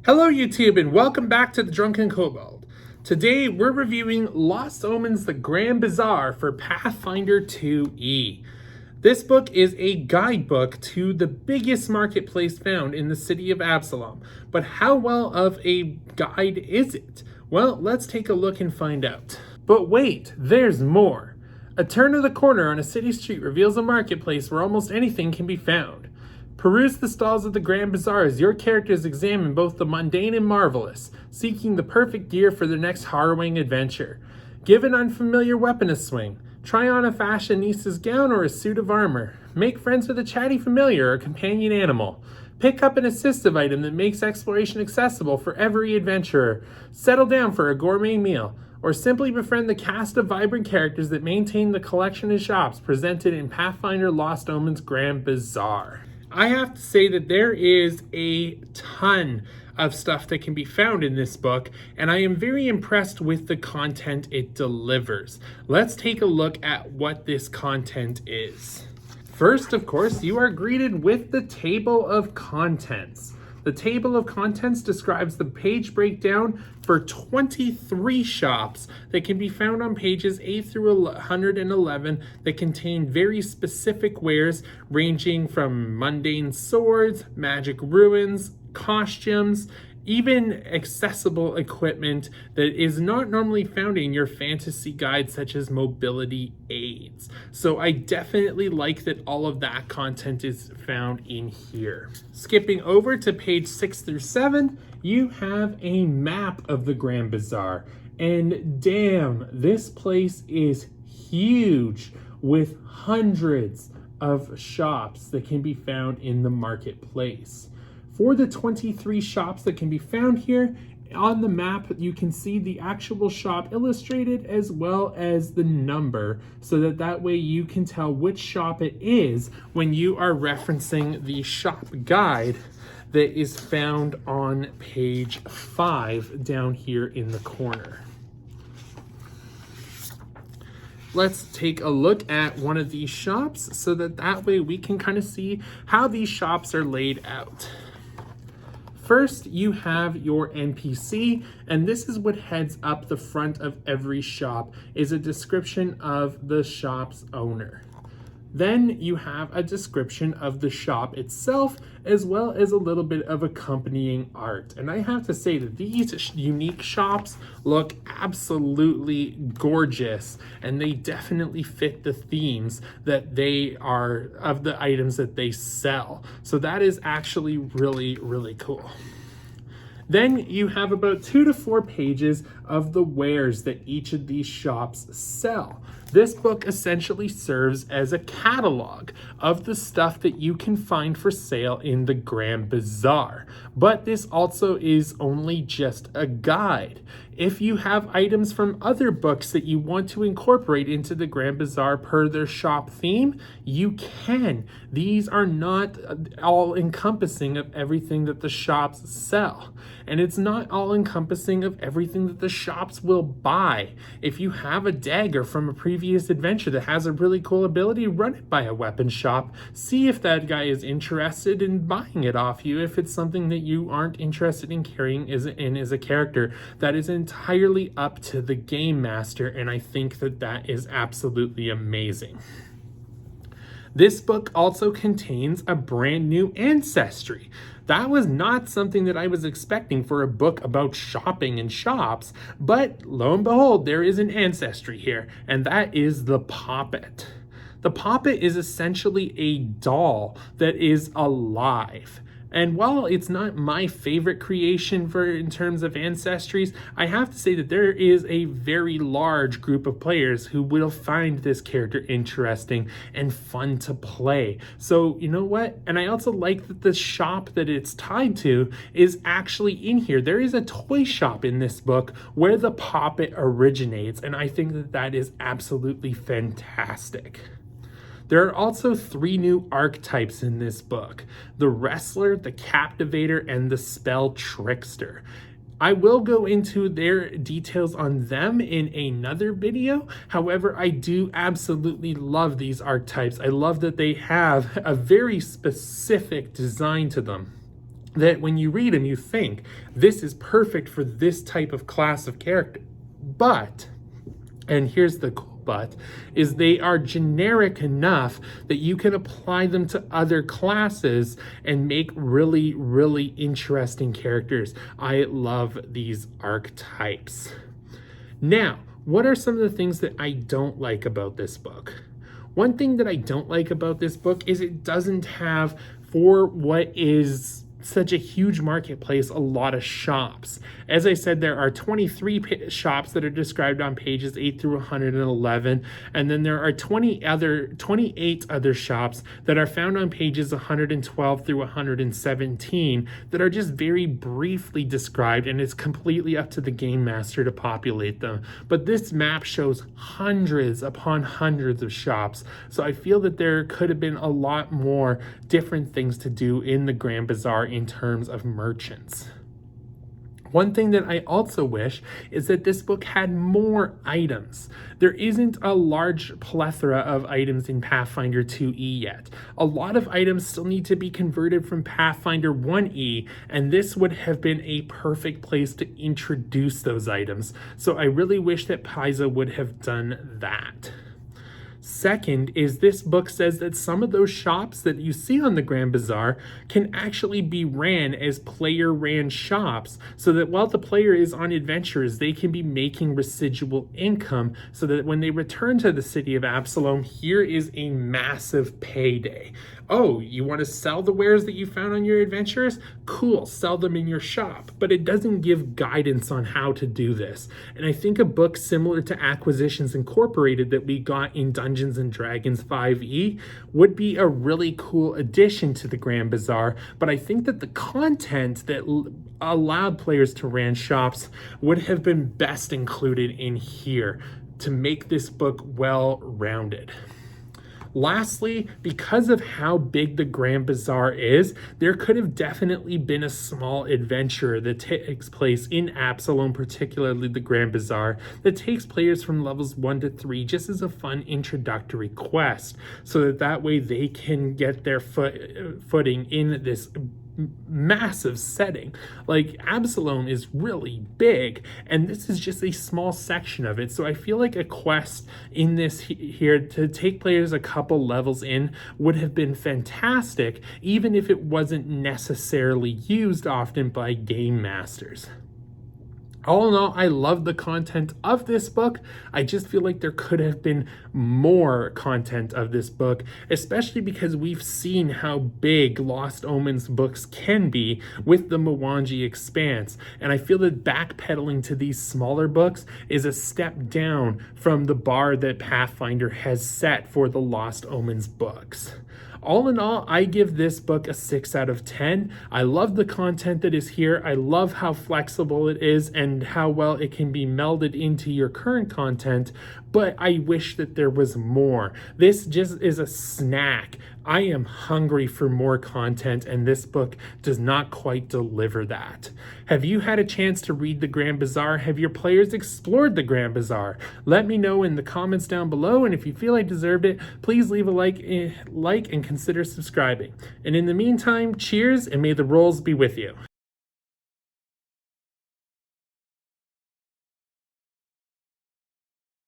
Hello YouTube and welcome back to the Drunken Kobold. Today we're reviewing Lost Omens the Grand Bazaar for Pathfinder 2e. This book is a guidebook to the biggest marketplace found in the city of Absalom. But how well of a guide is it? Well, let's take a look and find out. But wait, there's more. A turn of the corner on a city street reveals a marketplace where almost anything can be found. Peruse the stalls of the Grand Bazaar as your characters examine both the mundane and marvelous, seeking the perfect gear for their next harrowing adventure. Give an unfamiliar weapon a swing. Try on a fashionista's gown or a suit of armor. Make friends with a chatty familiar or a companion animal. Pick up an assistive item that makes exploration accessible for every adventurer. Settle down for a gourmet meal. Or simply befriend the cast of vibrant characters that maintain the collection of shops presented in Pathfinder Lost Omens Grand Bazaar. I have to say that there is a ton of stuff that can be found in this book, and I am very impressed with the content it delivers. Let's take a look at what this content is. First, of course, you are greeted with the table of contents. The table of contents describes the page breakdown for 23 shops that can be found on pages 8 through 111 that contain very specific wares ranging from mundane swords, magic ruins, costumes, even accessible equipment that is not normally found in your fantasy guides, such as mobility aids. So I definitely like that all of that content is found in here. Skipping over to page 6 through 7, you have a map of the Grand Bazaar. And damn, this place is huge with hundreds of shops that can be found in the marketplace. For the 23 shops that can be found here, on the map you can see the actual shop illustrated as well as the number, so that way you can tell which shop it is when you are referencing the shop guide that is found on page 5 down here in the corner. Let's take a look at one of these shops so that way we can kind of see how these shops are laid out. First, you have your NPC, and this is what heads up the front of every shop, is a description of the shop's owner. Then you have a description of the shop itself, as well as a little bit of accompanying art. And I have to say that these unique shops look absolutely gorgeous, and they definitely fit the themes that they are of the items that they sell. So that is actually really, really cool. Then you have about 2 to 4 pages of the wares that each of these shops sell. This book essentially serves as a catalog of the stuff that you can find for sale in the Grand Bazaar. But this also is only just a guide. If you have items from other books that you want to incorporate into the Grand Bazaar per their shop theme, you can. These are not all encompassing of everything that the shops sell. And it's not all encompassing of everything that the shops will buy. If you have a dagger from a previous adventure that has a really cool ability, run it by a weapon shop. See if that guy is interested in buying it off you. If it's something that you aren't interested in carrying as a character, that is entirely up to the game master, and I think that is absolutely amazing. This book also contains a brand new ancestry. That was not something that I was expecting for a book about shopping and shops, but lo and behold, there is an ancestry here, and that is the Poppet. The Poppet is essentially a doll that is alive. And while it's not my favorite creation in terms of ancestries, I have to say that there is a very large group of players who will find this character interesting and fun to play. So you know what? And I also like that the shop that it's tied to is actually in here. There is a toy shop in this book where the Poppet originates, and I think that is absolutely fantastic. There are also 3 new archetypes in this book: the Wrestler, the Captivator, and the Spell Trickster. I will go into their details on them in another video. However, I do absolutely love these archetypes. I love that they have a very specific design to them. that when you read them, you think, this is perfect for this type of class of character. But, and here's the cool but, is they are generic enough that you can apply them to other classes and make really, really interesting characters. I love these archetypes. Now, what are some of the things that I don't like about this book? One thing that I don't like about this book is it doesn't have, for what is such a huge marketplace, a lot of shops. As I said, there are 23 shops that are described on pages 8 through 111, and then there are 28 other shops that are found on pages 112 through 117 that are just very briefly described, and it's completely up to the game master to populate them. But this map shows hundreds upon hundreds of shops, so I feel that there could have been a lot more different things to do in the Grand Bazaar in terms of merchants. One thing that I also wish is that this book had more items. There isn't a large plethora of items in Pathfinder 2e yet. A lot of items still need to be converted from Pathfinder 1e, and this would have been a perfect place to introduce those items. So I really wish that Paizo would have done that. Second is this book says that some of those shops that you see on the Grand Bazaar can actually be ran as player-ran shops, so that while the player is on adventures, they can be making residual income, so that when they return to the city of Absalom, here is a massive payday. Oh, you want to sell the wares that you found on your adventures? Cool, sell them in your shop. But it doesn't give guidance on how to do this. And I think a book similar to Acquisitions Incorporated that we got in Dungeons & Dragons 5e would be a really cool addition to the Grand Bazaar, but I think that the content that allowed players to ran shops would have been best included in here to make this book well-rounded. Lastly, because of how big the Grand Bazaar is, there could have definitely been a small adventure that takes place in Absalom, particularly the Grand Bazaar, that takes players from levels 1 to 3 just as a fun introductory quest, so that way they can get their footing in this massive setting. Like, Absalom is really big, and this is just a small section of it, so I feel like a quest in this here to take players a couple levels in would have been fantastic, even if it wasn't necessarily used often by game masters. All in all, I love the content of this book. I just feel like there could have been more content of this book, especially because we've seen how big Lost Omens books can be with the Mwangi Expanse. And I feel that backpedaling to these smaller books is a step down from the bar that Pathfinder has set for the Lost Omens books. All in all, I give this book a 6 out of 10. I love the content that is here. I love how flexible it is and how well it can be melded into your current content, but I wish that there was more. This just is a snack. I am hungry for more content, and this book does not quite deliver that. Have you had a chance to read the Grand Bazaar? Have your players explored the Grand Bazaar? Let me know in the comments down below, and if you feel I deserved it, please leave a like and consider subscribing. And in the meantime, cheers, and may the rolls be with you.